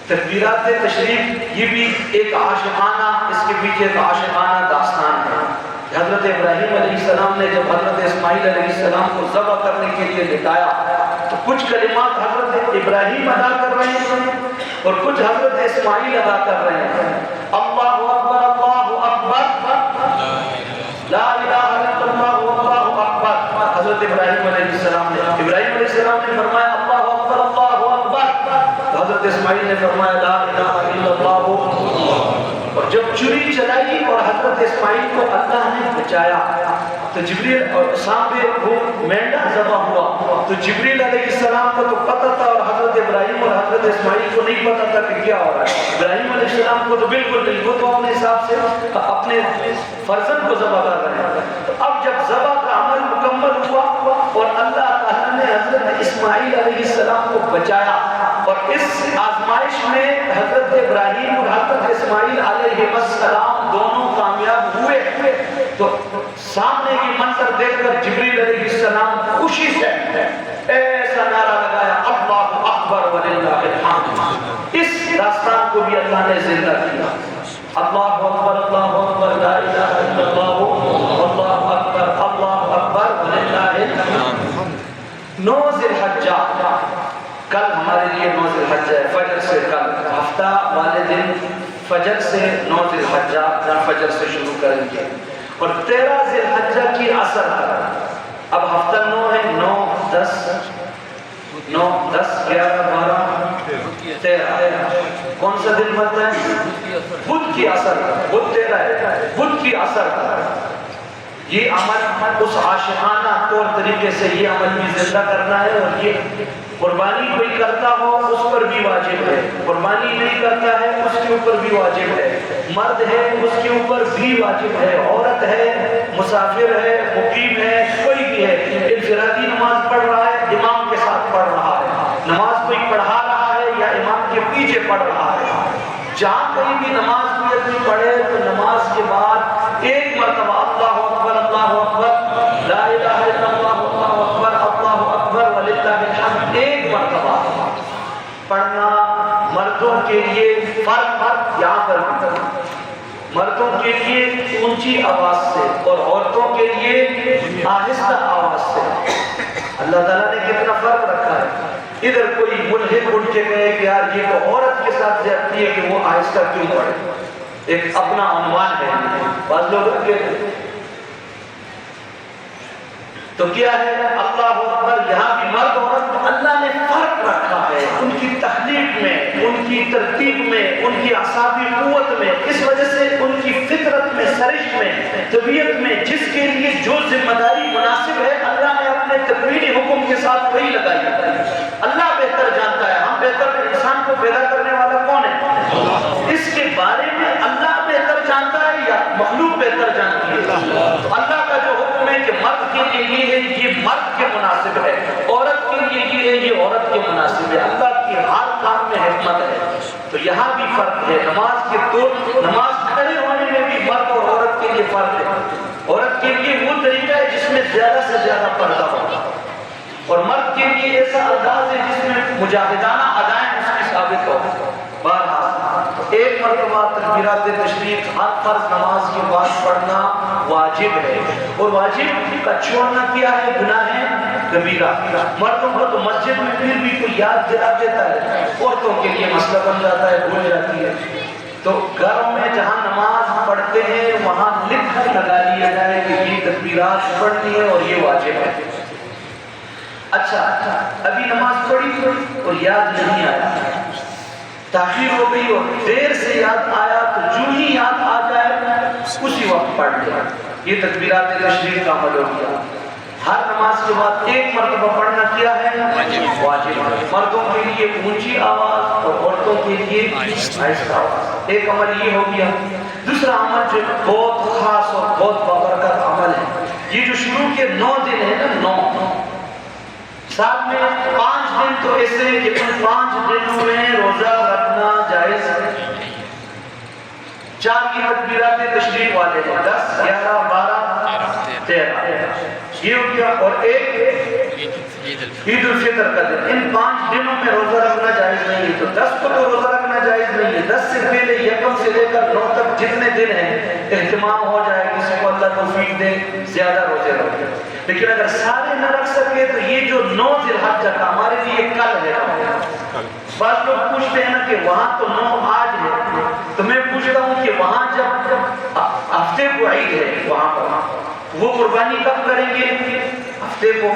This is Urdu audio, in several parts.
تکبیرات تشریف یہ بھی ایک عاشقانہ، اس کے پیچھے ایک عاشقانہ داستان ہے۔ حضرت ابراہیم علیہ السلام نے جب حضرت اسماعیل علیہ السلام کو ذبح کرنے کے لیے لٹایا تو کچھ کلمات حضرت ابراہیم ادا کر رہے ہیں اور کچھ حضرت اسماعیل ادا کر رہے ہیں۔ اللہ اکبر اللہ اکبر، لا الہ الا اللہ واللہ اکبر۔ حضرت ابراہیم علیہ السلام نے فرمایا اللہ اکبر اللہ اکبر، تو حضرت اسماعیل نے فرمایا لا الہ الا اللہ۔ اور جب چری چلائی اور حضرت اسماعیل کو اللہ نے بچایا تو جبریل اور سامنے وہ مینڈا ذبح ہوا تو جبریل علیہ السلام کو تو پتہ تھا اور حضرت ابراہیم اور حضرت اسماعیل کو نہیں پتہ تھا کہ کیا ہو رہا ہے۔ ابراہیم علیہ السلام کو تو بالکل نہیں، وہ تو اپنے حساب سے اپنے فرزند کو ذبح کر رہے ہیں۔ تو اب جب ذبح کا عمل مکمل ہوا اور اللہ تعالیٰ نے حضرت اسماعیل علیہ السلام کو بچایا اور اس آزمائش میں حضرت ابراہیم اور حضرت اسماعیل علیہ السلام دونوں کامیاب ہوئے تو سامنے کی منظر دیکھ کر جبریل علیہ السلام خوشی سے ایسا نعرہ لگایا اللہ اکبر وللہ الحمد۔ اس داستان کو بھی اللہ نے زندہ کیا۔ اللہ اکبر لا الہ الا اللہ اللہ اکبر وللہ الحمد۔ 9 ذی الحجہ، کل ہمارے لیے 9 ذی الحجہ ہے، فجر سے کل ہفتہ والے دن فجر سے 9 ذی الحجہ فجر سے شروع کریں گے اور 13 ذی الحجہ کی عصر تک۔ اب ہفتہ 9 ہے، 9 10 11 12 13 کون سا دن بنتا ہے؟ بدھ کی عصر، بدھ 13 ہے، بدھ کی عصر۔ یہ عمل اس عاشقانہ طور طریقے سے یہ عمل بھی زندہ کرنا ہے اور یہ قربانی کوئی کرتا ہو اس پر بھی واجب ہے، قربانی نہیں کرتا ہے اس کے اوپر بھی واجب ہے، مرد ہے اس کے اوپر بھی واجب ہے، عورت ہے، مسافر ہے، مقیم ہے، کوئی بھی ہے، انفرادی نماز پڑھ رہا ہے، امام کے ساتھ پڑھ رہا ہے، نماز کوئی پڑھا رہا ہے یا امام کے پیچھے پڑھ رہا ہے، جہاں کہیں بھی نماز کوئی اپنی پڑھے تو نماز کے بعد ایک مرتبہ اللہ اکبر لا الہ الا اللہ اکبر وللہ الحمد ایک مرتبہ پڑھنا مردوں کے لیے فرق یہاں پر مردوں کے لیے اونچی آواز سے اور عورتوں کے لیے آہستہ آواز سے۔ اللہ تعالیٰ نے کتنا فرق رکھا ہے۔ ادھر کوئی ملحد اٹھ کے کہے کہ یار یہ تو عورت کے ساتھ زیادتی ہے کہ وہ آہستہ کیوں پڑھے، ایک اپنا عنوان ہے، بعض لوگ رکھے تو کیا ہے اللہ اکبر، یہاں بھی مرد عورت اللہ نے فرق رکھا ہے ان کی تخلیق میں، ان کی ترتیب میں، ان کی اعصابی قوت میں، اس وجہ سے ان کی فطرت میں، سرشت میں، طبیعت میں جس کے لیے جو ذمہ داری مناسب ہے اللہ نے اپنے تکوینی حکم کے ساتھ وہی لگائی ہے۔ اللہ بہتر جانتا ہے، ہم بہتر انسان کو پیدا کرنے والا کون ہے؟ اس کے بارے میں اللہ بہتر جانتا ہے یا مخلوق بہتر جانتی ہے؟ تو اللہ کا جو حکم ہے کہ مرد کے لیے یہ ہے، یہ مرد کے مناسب ہے، عورت کے لیے یہ ہے، یہ عورت کے مناسب ہے، اللہ کی ہر کام میں حکمت ہے۔ تو یہاں بھی فرق ہے، نماز کے طور نماز کھڑے ہونے میں بھی مرد اور عورت کے لیے فرق ہے۔ عورت کے لیے وہ طریقہ ہے جس میں زیادہ سے زیادہ پردہ ہوگا اور مرد کے لیے ایسا انداز ہے جس میں مجاہدانہ ادائیں اس کی ثابت ہو۔ بہرحال ایک مرتبہ تکبیرات تشریف ہر فرض نماز کے بعد پڑھنا واجب ہے اور واجب کا چھوڑنا کیا ہے؟ گناہ ہے کبیرہ۔ مردوں کو تو مسجد میں پھر بھی کوئی یاد دلا دیتا ہے، عورتوں کے لیے مسئلہ بن جاتا ہے، بھول جاتی ہے۔ تو گھروں میں جہاں نماز پڑھتے ہیں وہاں لکھ لگا لیا جائے کہ یہ تکبیرات پڑھنی ہے اور یہ واجب ہے۔ اچھا ابھی نماز پڑھی اور یاد نہیں آیا، تاخیر ہو گئی اور دیر سے یاد آیا تو جو ہی یاد آ جائے اسی وقت پڑھ لیا، یہ تکبیرات تشریف کا عمل ہو گیا۔ ہر نماز کے بعد ایک مرتبہ پڑھنا کیا ہے؟ واجب۔ مردوں کے لیے اونچی آواز اور عورتوں کے لیے آہستہ آواز۔ ایک عمل یہ ہو گیا۔ دوسرا عمل جو بہت خاص اور بہت بابرکت عمل ہے، یہ جو شروع کے 9 دن ہے نا، 9 ساتھ میں 5 دن تو ایسے ہیں کہ ان 5 دنوں میں روزہ رکھنا جائز ہے۔ 4 کی تکبیرات تشریف والے ہیں، 10 11 12 13 یہ ہو گیا، اور ایک عید الفطر کا دن۔ ان 5 دنوں میں روزہ رکھنا جائز نہیں ہے، تو 10 کو تو روزہ رکھنا سے پہلے یکم سے لے کر 9 تک جتنے دن ہیں اہتمام ہو جائے، کسی کو اللہ توفیق دے زیادہ روزے رکھے، لیکن اگر سارے نہ رکھ سکے تو یہ جو 9 ذی الحجہ کا ہمارے لیے کل ہے۔ بعض لوگ پوچھتے ہیں نا کہ وہاں تو 9 آج ہے، تو میں پوچھتا ہوں کہ وہاں جب ہفتے کو عید ہے وہاں پر وہ قربانی کب کریں گے؟ ہفتے کو،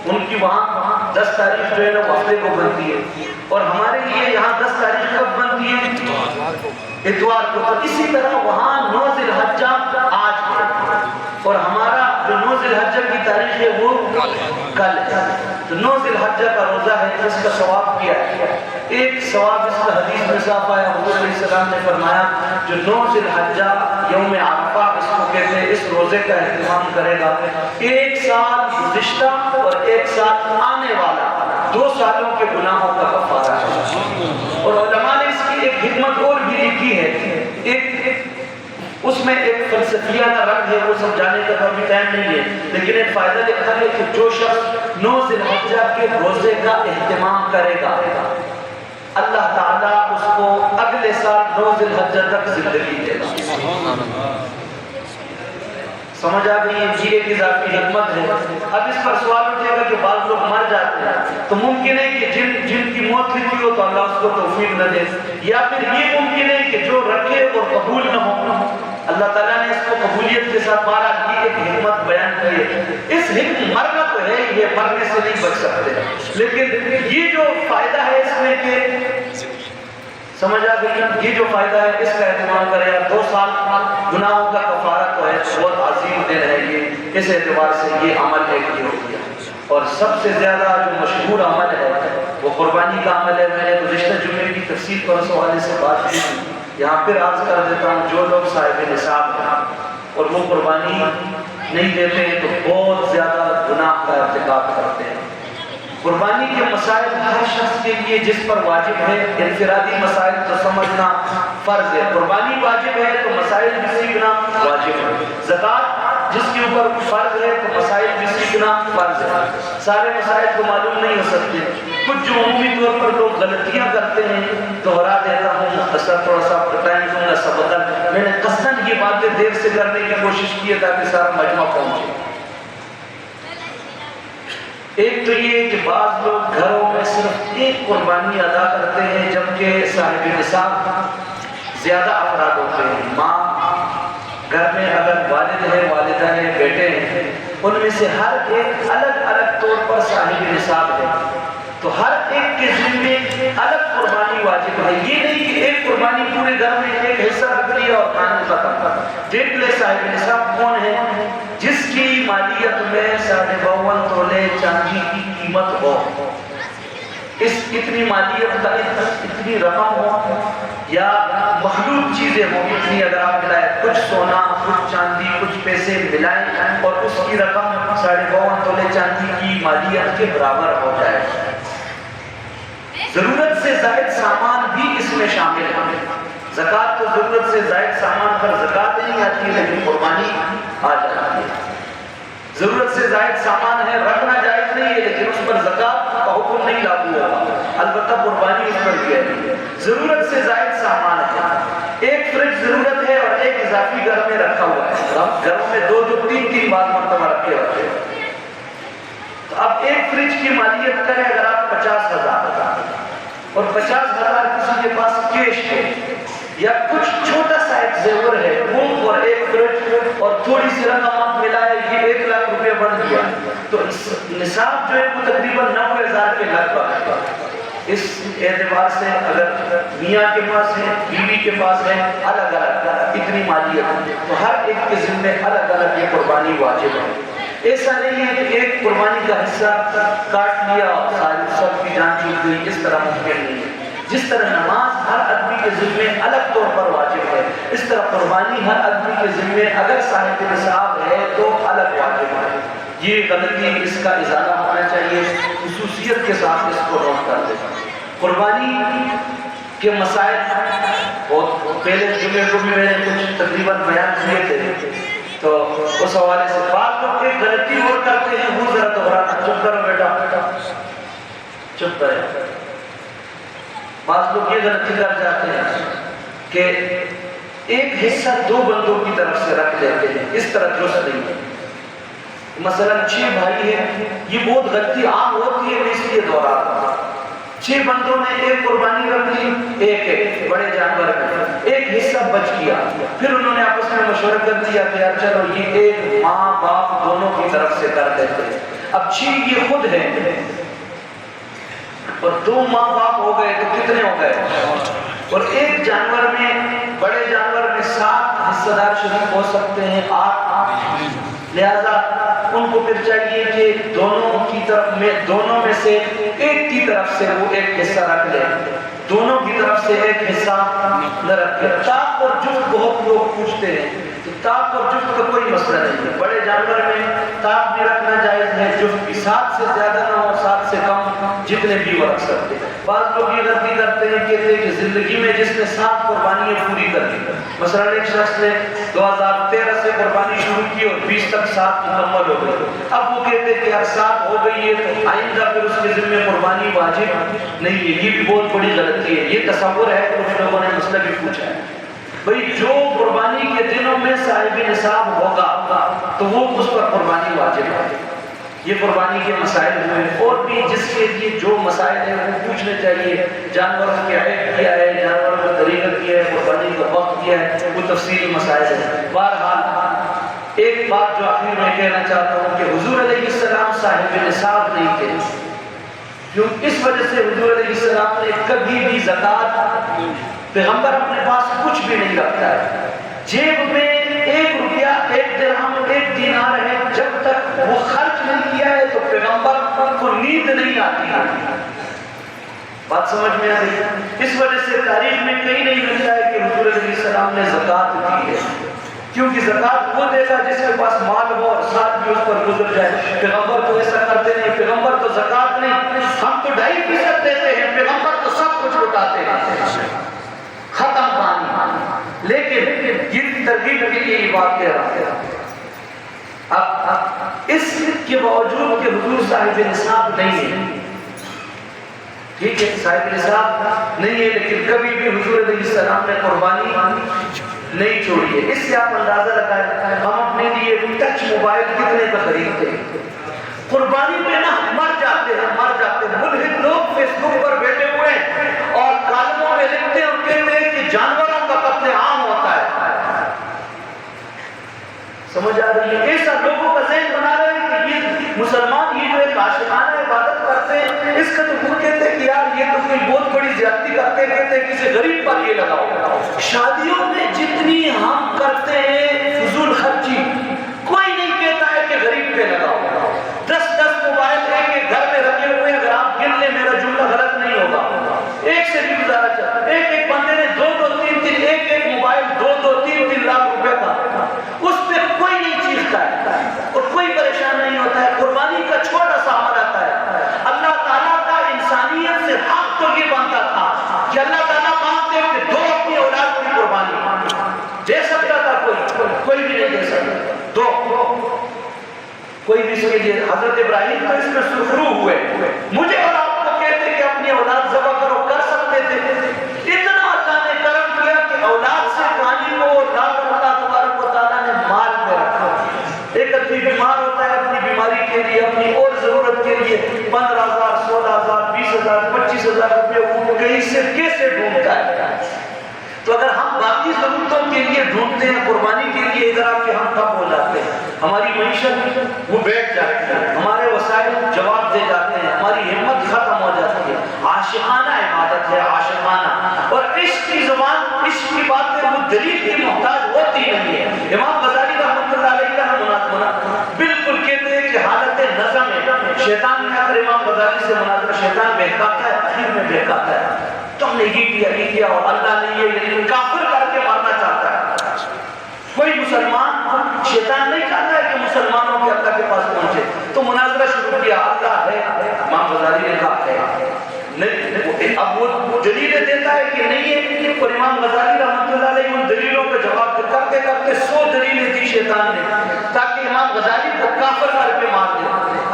ان کی وہاں 10 تاریخ جو ہے نا وہ ہفتے کو بنتی ہے، اور ہمارے لیے یہاں 10 تاریخ کب بنتی ہے؟ اتوار کو۔ تو اسی طرح وہاں 9 ذی الحجہ آج ہے، اور ہمارا جو 9 ذی الحجہ کی تاریخ ہے وہ کل ہے۔ تو 9 ذی الحجہ کا روزہ ہے، اس کا ثواب کیا ہے؟ ایک ثواب اس کا حدیث میں صاف آیا، حضور علیہ السلام نے فرمایا جو 9 ذی الحجہ یوم عرفہ اس کو کہتے ہیں، اس روزے کا اہتمام کرے گا، 1 سال گزشتہ اور 1 سال آنے والا 2 سالوں کے گناہوں کا کفارہ ہے۔ اور علماء نے اس کی ایک حکمت اور بھی لکھی ہے، اس میں ایک فلسفیانہ رنگ ہے، وہ سمجھانے کا ابھی ٹائم نہیں ہے، لیکن ایک فائدہ لکھا ہے کہ جو شخص 9 ذی الحجہ کے روزے کا اہتمام کرے گا اللہ تعالیٰ اس کو اگلے سال 9 ذی الحجہ تک زندگی دے گا۔ سمجھ آ گئی؟ یہ ایک اضافی حکمت ہے۔ اب اس پر سوال اٹھے گا کہ بعض لوگ مر جاتے ہیں، تو ممکن ہے کہ جن کی موت لکھی ہو تو اللہ اس کو توفیق نہ دے، یا پھر یہ ممکن ہے کہ جو رکھے اور قبول نہ ہو، اللہ تعالیٰ نے اس کو قبولیت کے ساتھ مارا، یہ ایک حکمت بیان کی ہے۔ اس حکمت مرنا تو ہے، یہ مرنے سے نہیں بچ سکتے، لیکن یہ جو فائدہ ہے اس میں کہ سمجھ آ گئی، یہ جو فائدہ ہے اس کا اہتمام کرے گا، 2 سال گناہوں کا کفارہ تو ہے، بہت عظیم دن ہے یہ، اس اعتبار سے یہ عمل ہے کہ ہو گیا۔ اور سب سے زیادہ جو مشہور عمل ہے وہ قربانی کا عمل ہے۔ میں نے گزشتہ جمعے کی تفصیل پر اس حوالے سے بات کی، یہاں پھر عرض کر دیتا ہوں، جو لوگ صاحب نصاب ہیں اور وہ قربانی نہیں دیتے تو بہت زیادہ گناہ کا ارتکاب کرتے ہیں۔ قربانی کے مسائل ہر شخص کے لیے جس پر واجب ہے، انفرادی مسائل تو سمجھنا فرض ہے، قربانی واجب ہے تو مسائل بھی سیکھنا واجب ہے، زکوٰۃ جس کے اوپر فرض ہے تو مسائل بھی سیکھنا فرض ہے۔ سارے مسائل کو معلوم نہیں ہو سکتے، کچھ جو عمومی طور پر لوگ غلطیاں کرتے ہیں دوہرا دیتا ہوں، مختصر تھوڑا سا ٹائم دوں گا سبقاً، میں نے قصداً یہ باتیں دیر سے کرنے کی کوشش کی ہے تاکہ سارا مجمع پہنچے۔ ایک تو یہ کہ بعض لوگ گھروں میں صرف ایک قربانی ادا کرتے ہیں جبکہ صاحب نصاب زیادہ افراد ہوتے ہیں۔ ماں گھر میں اگر والد ہے، والدہ ہے، بیٹے ہیں، ان میں سے ہر ایک الگ الگ طور پر صاحب نصاب ہے، تو ہر ایک کے ذمے الگ قربانی واجب ہے۔ یہ نہیں کہ ایک قربانی پورے گھر میں ایک حصہ رکھ لیا اور کھانا ختم۔ دیکھ لے صاحب نصاب کون ہے؟ جس کی مالیت میں 52 تولے چاندی کی قیمت ہو، اتنی مالیت کا اتنی رقم ہو، یا مخلوط چیزیں ہوں اتنی، اگر آپ ملائیں کچھ سونا کچھ چاندی کچھ پیسے ملائیں اور اس کی رقم 52 تولے چاندی کی مالیت کے برابر ہو جائے۔ ضرورت سے زائد سامان بھی اس میں شامل ہے۔ زکوٰۃ تو ضرورت سے زائد سامان پر زکوٰۃ نہیں آتی، لیکن قربانی آ جاتی ہے۔ ضرورت سے زائد سامان ہے، رکھنا جائز نہیں ہے، لیکن اس پر زکوٰۃ کا حکم نہیں لاگو ہوگا، البتہ قربانی اس پر بھی ہے۔ ضرورت سے زائد سامان ہے، ایک فریج ضرورت ہے اور ایک اضافی گھر میں رکھا ہوا ہے، گھروں میں 2 3 بار مرتبہ رکھے ہوتے ہیں، تو اب ایک فریج کی مالیت کریں اگر آپ 50,000 اور 50,000 کسی کے پاس کیش ہے، یا کچھ چھوٹا سا ایک زیور ہے وہ اور ایک فریج اور تھوڑی سی رقم آپ ملائے، یہ 1 لاکھ روپے بن گیا، تو نصاب جو ہے وہ تقریباً 90,000 کے لگ بھگ۔ اس اعتبار سے اگر میاں کے پاس ہے، بیوی کے پاس ہے، الگ الگ اتنی مالیت، تو ہر ایک کے ذمے الگ الگ یہ قربانی واجب ہے۔ ایسا نہیں ہے کہ ایک قربانی کا حصہ کاٹ لیا اور سب کی جان چھوٹ گئی، اس طرح ممکن نہیں ہے۔ جس طرح نماز ہر آدمی کے ذمے الگ طور پر واجب ہے، اس طرح قربانی ہر آدمی کے ذمے اگر صاحب نصاب ہے تو الگ واجب ہے۔ یہ غلطی، اس کا ازالہ ہونا چاہیے، خصوصیت کے ساتھ اس کو نوٹ کر دیں۔ قربانی کے مسائل بہت پہلے جمعے کو بھی میں نے کچھ تقریباً بیان کیے تھے، تو اس حوالے سے بعض لوگ ایک غلطی اور کرتے ہیں، وہ ذرا دوہرانا، چپ کرو بیٹا، چپ کرے۔ بعض لوگ یہ غلطی کر جاتے ہیں کہ ایک حصہ دو بندوں کی طرف سے رکھ لیتے ہیں، اس طرح درست نہیں ہے۔ مثلا 6 بھائی ہیں، یہ بہت غلطی عام ہوتی ہے، میں اس لیے دوہرا رہا ہوں۔ 6 بندوں نے ایک قربانی رکھ لی، ایک بڑے جانور میں، ایک حصہ بچ گیا، پھر انہوں نے آپس میں مشورہ کر دیا کہ یار چلو یہ ایک ماں باپ دونوں کی طرف سے کر دیتے ہیں۔ اب 6 یہ خود ہیں اور 2 ماں باپ ہو گئے تو کتنے ہو گئے؟ اور ایک جانور میں، بڑے جانور میں 7 حصہ دار شریک ہو سکتے ہیں، 8، لہذا ان کو پھر چاہیے کہ دونوں میں سے ایک کی طرف سے وہ ایک حصہ رکھ لیں، دونوں کی طرف سے ایک حصہ نہ رکھے۔ طاق اور جفت بہت لوگ پوچھتے ہیں، تو طاق اور جفت کا کوئی مسئلہ نہیں ہے، بڑے جانور میں طاق بھی رکھنا جائز ہے، جفت بھی 7 سے زیادہ نہ ہو، 7 سے کم، جتنے بھی وہ رکھ سکتے ہیں۔ بعض لوگ یہ غلطی کرتے ہیں، کہتے ہیں کہ زندگی میں جس نے 7 قربانیاں پوری کر دی، مثلا ایک شخص نے 2013 سے قربانی شروع کی اور 20 تک 7 مکمل ہو گئی، اب وہ کہتے ہیں کہ یار 7 ہو گئی ہے تو آئندہ پھر اس کے ذمہ قربانی واجب نہیں ہے۔ یہ بھی بہت بڑی غلطی ہے، یہ تصور ہے، کچھ لوگوں نے مسئلہ بھی پوچھا ہے بھئی جو قربانی کے دنوں میں صاحب نصاب ہوگا تو وہ اس پر قربانی واجب ہے۔ یہ قربانی کے مسائل ہوئے، اور بھی جس کے لیے جو مسائل ہیں وہ پوچھنے چاہیے، جانوروں کے عیب کیا ہے، جانوروں کا طریقہ کیا ہے، قربانی کا وقت کیا ہے، وہ تفصیلی مسائل ہیں۔ بہرحال ایک بات جو آخر میں کہنا چاہتا ہوں کہ حضور علیہ السلام صاحب نصاب نہیں تھے، کیوں؟ اس وجہ سے حضور علیہ السلام نے کبھی بھی زکوٰۃ، پیغمبر اپنے پاس کچھ بھی نہیں رکھتا ہے، جیب میں 1 روپیہ، 1 درہم، 1 دینار ہے، جب تک وہ خرچ نہیں کیا ہے تو پیغمبر کو نیند نہیں آتی ہے۔ بات سمجھ میں آ رہی ہے؟ اس وجہ سے تاریخ میں کہیں نہیں ملتا ہے کہ حضور علیہ السلام نے زکوٰۃ دی ہے، کیونکہ زکوٰۃ وہ دے گا جس کے پاس مال ہو اور ساتھ بھی اس پر گزر جائے۔ پیغمبر تو ایسا کرتے نہیں، پیغمبر تو زکوٰۃ نہیں، ہم تو 2.5% دیتے ہیں، پیغمبر تو سب کچھ لوٹاتے ہیں، ختم پانی۔ لیکن یہ ترغیب کے لیے یہ بات کہہ رہا ہے۔ اب اس کے باوجود کہ حضور صاحب نصاب نہیں ہے، ٹھیک ہے صاحب نصاب نہیں ہے، لیکن کبھی بھی حضور علیہ السلام نے قربانی نہیں چھوڑی ہے۔ اس سے آپ اندازہ لگائیں ہم اپنے لیے ٹچ موبائل کتنے کا خریدتے ہیں، قربانی پہ نہ مر جاتے ہیں۔ ملحد لوگ فیس بک پر بیٹھے ہوئے ہیں اور کالموں میں لکھتے ہیں اور کہتے ہیں کہ جانوروں کا قتل عام ہوتا ہے۔ سمجھ آ رہی ہے؟ ایسا لوگوں کا ذہن بنا رہے ہیں کہ یہ مسلمان یہ جو ایک عاشقانہ عبادت کرتے ہیں، اس کا تو وہ کہتے ہیں کہ یار یہ تو کوئی بہت بڑی زیادتی کرتے ہیں، کہتے ہیں کسی غریب پر یہ لگاؤ۔ شادیوں میں جتنی ہم کرتے ہیں فضول خرچی، کوئی نہیں کہتا ہے کہ غریب پہ لگاؤ۔ 10 موبائل ایک گھر میں رکھے ہوئے، اگر آپ گن لیں میرا جملہ غلط نہیں ہوگا، ایک سے بھی گزارا چاہتا ہے، ایک بندے نے 2-3 ایک موبائل 2-3 لاکھ روپے کا، اس پہ کوئی نہیں چیزتا ہے اور کوئی پریشان نہیں ہوتا ہے۔ قربانی کا چھوٹا سا عمل آتا ہے، اللہ تعالیٰ کا انسانیت سے حق تو یہ بنتا تھا کہ اللہ تعالیٰ مانگتے ہیں کہ 2 اپنی اولاد کی قربانی دے سکتا تھا، کوئی بھی نہیں دے سکتا، 2 کوئی بھی اس کے لیے۔ حضرت ابراہیم تو اس میں سرخرو ہوئے، مجھے اور آپ کو کہتے کہ اپنی اولاد ذبح کرو، کر سکتے تھے، اتنا اللہ نے کرم کیا کہ اولاد سے کہانی کو اللہ تبارک و تعالیٰ نے مال میں رکھا۔ ایک آدمی بیمار ہوتا ہے، اپنی بیماری کے لیے، اپنی اور ضرورت کے لیے 15,000 16,000 20,000 25,000 روپے وہ کہیں سے کیسے ڈھونڈتا ہے؟ تو اگر ہم باقی ضرورتوں کے لیے ڈھونڈتے ہیں، قربانی کے لیے ادھر آ کے ہم کم ہو جاتے ہیں، ہماری معیشت وہ بیٹھ جاتی ہے، ہمارے وسائل جواب دے جاتے ہیں، ہماری ہمت ختم ہو جاتی ہے۔ عاشقانہ عبادت ہے، عاشقانہ، اور عشق کی زبان، عشق کی باتیں وہ دلیل کی محتاج ہوتی نہیں ہے۔ امام غزالی رحمۃ اللہ علیہ کا بالکل کہتے ہیں کہ حالت نظم ہے، شیطان نے اگر امام غزالی سے مناظرہ، شیطان بہکاتا ہے، آخر میں بہکاتا ہے، تم نے یہ کیا اور اللہ نے یہ کافر کر کے مارنا چاہتا ہے۔ کوئی مسلمان، شیطان نہیں چاہتا ہے کہ مسلمانوں کے اللہ کے پاس پہنچے، تو مناظرہ شروع کیا، اللہ ہے، امام غزالی نے کہا ہے نہیں، اب وہ دلیلیں دیتا ہے کہ نہیں ہے، اور امام غزالی رحمۃ اللہ علیہ ان دلیلوں کا جواب کرتے کرتے 100 دلیلیں دی شیطان نے تاکہ امام غزالی کو کافر کر کے مار دے۔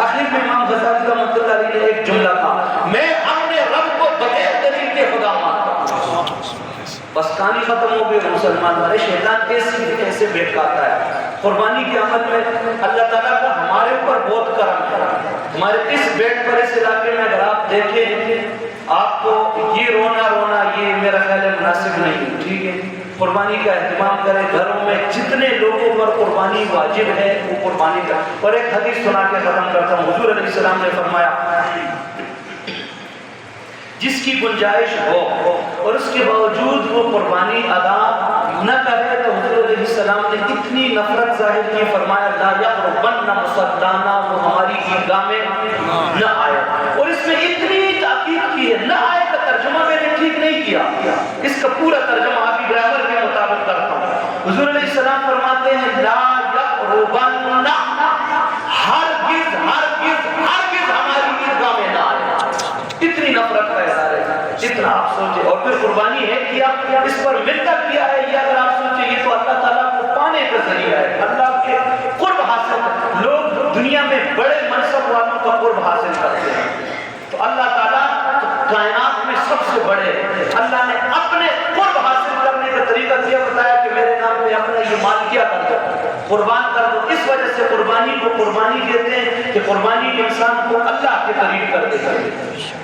آخر میں امام غزالی رحمۃ اللہ علیہ نے ایک جملہ کہا، میں اپنے رب کو بغیر دلیل کے خدا مانتا ہوں۔ بس کہانی ختم ہو گئی، مسلمان مرے۔ شیطان کیسے بہکاتا ہے۔ قربانی کے عمل میں اللہ تعالیٰ کا ہمارے اوپر بہت کرم ہے۔ ہمارے اس بیٹ پر اس علاقے میں اگر آپ دیکھیں، آپ کو یہ رونا یہ میرا خیال ہے مناسب نہیں، ٹھیک ہے؟ قربانی کا اہتمام کریں، گھروں میں جتنے لوگوں پر قربانی واجب ہے وہ قربانی کا۔ اور ایک حدیث سنا کے ختم کرتا ہوں۔ حضور علیہ السلام نے فرمایا جس کی گنجائش ہو اور اس کے باوجود وہ قربانی ادا نہ کرے تو حضور علیہ السلام نے اتنی نفرت ظاہر کی، فرمایا لا یقربن مصلانا، وہ ہماری عیدگاہ میں نہ آئے۔ اور اس میں اتنی تاکید کی ہے، نہ آئے کا ترجمہ میں نے ٹھیک نہیں کیا، اس کا پورا ترجمہ آپ گرامر کے مطابق کرتا ہوں۔ حضور علیہ السلام فرماتے ہیں لا یقربن، ہرگز ہرگز ہرگز ہماری عیدگاہ میں نہ آئے۔ اتنی نفرت کا اظہار ہے جتنا آپ سوچے۔ اور پھر قربانی ہے کیا اس پر منت کیا ہے، یہ اگر آپ سوچے یہ تو اللہ تعالیٰ کو پانے کا ذریعہ ہے، اللہ کے قرب حاصل۔ لوگ دنیا میں بڑے منصب والوں کا قرب حاصل کرتے ہیں، تو اللہ تعالیٰ کائنات میں سب سے بڑے، اللہ نے اپنے قرب حاصل کرنے کا طریقہ دیا، بتایا کہ میرے نام پہ اپنا یہ مال کیا کر دو، قربان کر دو۔ اس وجہ سے قربانی کو قربانی کہتے ہیں کہ قربانی انسان کو اللہ کے قریب کر دیتا ہے۔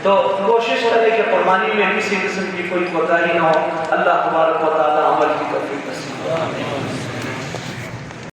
تو کوشش کرے کہ قربانی میں کسی قسم کی کوئی کوتاہی نہ ہو۔ اللہ تبارک و تعالی عمل کی توفیق نصیب فرمائے۔